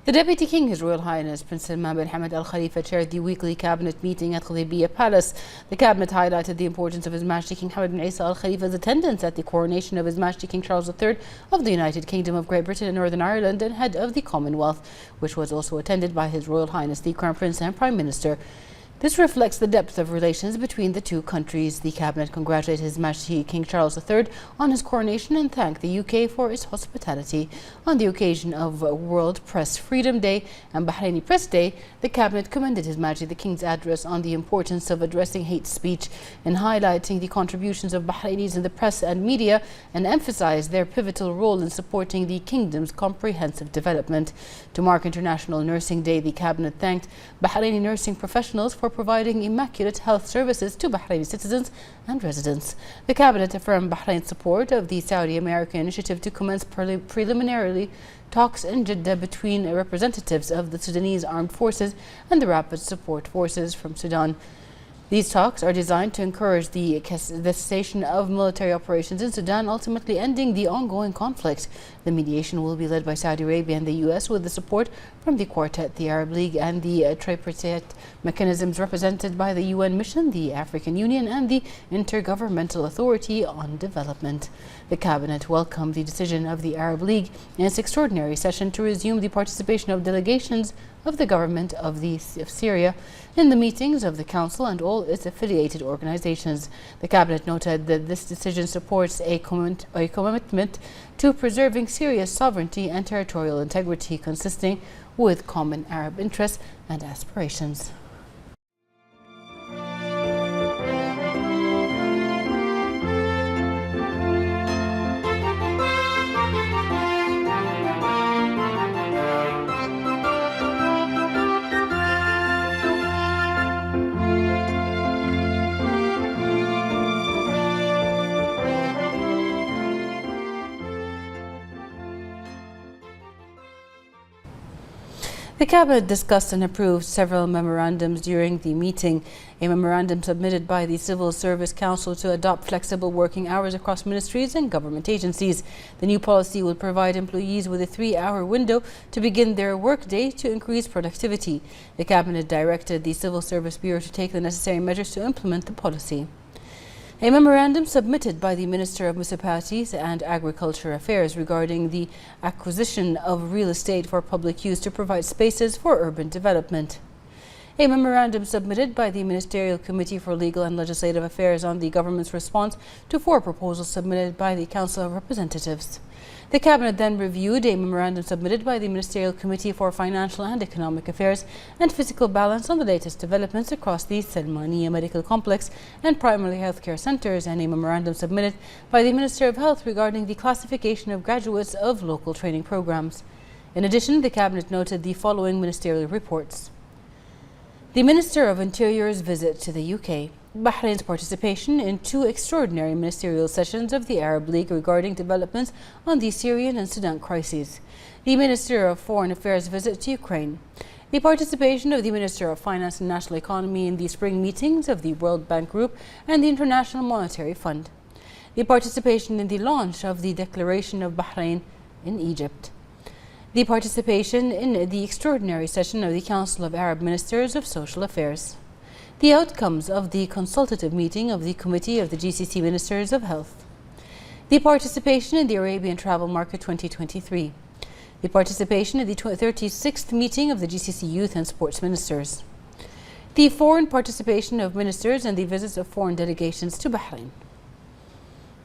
The Deputy King, His Royal Highness Prince Salman bin Hamad Al Khalifa, chaired the weekly cabinet meeting at Khalibiya Palace. The cabinet highlighted the importance of His Majesty King Hamad bin Isa Al Khalifa's attendance at the coronation of His Majesty King Charles III of the United Kingdom of Great Britain and Northern Ireland and head of the Commonwealth, which was also attended by His Royal Highness the Crown Prince and Prime Minister. This reflects the depth of relations between the two countries. The cabinet congratulated His Majesty King Charles III on his coronation and thanked the UK for its hospitality. On the occasion of World Press Freedom Day and Bahraini Press Day, the cabinet commended His Majesty the King's address on the importance of addressing hate speech and highlighting the contributions of Bahrainis in the press and media, and emphasized their pivotal role in supporting the kingdom's comprehensive development. To mark International Nursing Day, the cabinet thanked Bahraini nursing professionals for providing immaculate health services to Bahraini citizens and residents. The cabinet affirmed Bahrain's support of the Saudi-American initiative to commence preliminary talks in Jeddah between representatives of the Sudanese Armed Forces and the Rapid Support Forces from Sudan. These talks are designed to encourage the cessation of military operations in Sudan, ultimately ending the ongoing conflict. The mediation will be led by Saudi Arabia and the U.S. with the support from the Quartet, the Arab League, and the tripartite mechanisms represented by the UN Mission, the African Union, and the Intergovernmental Authority on Development. The cabinet welcomed the decision of the Arab League in its extraordinary session to resume the participation of delegations of the government of Syria in the meetings of the Council and all its affiliated organizations. The cabinet noted that this decision supports a commitment to preserving Syria's sovereignty and territorial integrity, consisting with common Arab interests and aspirations. The cabinet discussed and approved several memorandums during the meeting. A memorandum submitted by the Civil Service Council to adopt flexible working hours across ministries and government agencies. The new policy will provide employees with a 3-hour window to begin their workday to increase productivity. The cabinet directed the Civil Service Bureau to take the necessary measures to implement the policy. A memorandum submitted by the Minister of Municipalities and Agriculture Affairs regarding the acquisition of real estate for public use to provide spaces for urban development. A memorandum submitted by the Ministerial Committee for Legal and Legislative Affairs on the government's response to 4 proposals submitted by the Council of Representatives. The cabinet then reviewed a memorandum submitted by the Ministerial Committee for Financial and Economic Affairs and Physical Balance on the latest developments across the Salmaniya Medical Complex and primary healthcare centers, and a memorandum submitted by the Minister of Health regarding the classification of graduates of local training programs. In addition, the cabinet noted the following ministerial reports: the Minister of Interior's visit to the UK, Bahrain's participation in 2 extraordinary ministerial sessions of the Arab League regarding developments on the Syrian and Sudan crises, the Minister of Foreign Affairs' visit to Ukraine, the participation of the Minister of Finance and National Economy in the spring meetings of the World Bank Group and the International Monetary Fund, the participation in the launch of the Declaration of Bahrain in Egypt, the participation in the extraordinary session of the Council of Arab Ministers of Social Affairs, the outcomes of the consultative meeting of the Committee of the GCC Ministers of Health, the participation in the Arabian Travel Market 2023, the participation in the 36th meeting of the GCC Youth and Sports Ministers, the foreign participation of ministers and the visits of foreign delegations to Bahrain.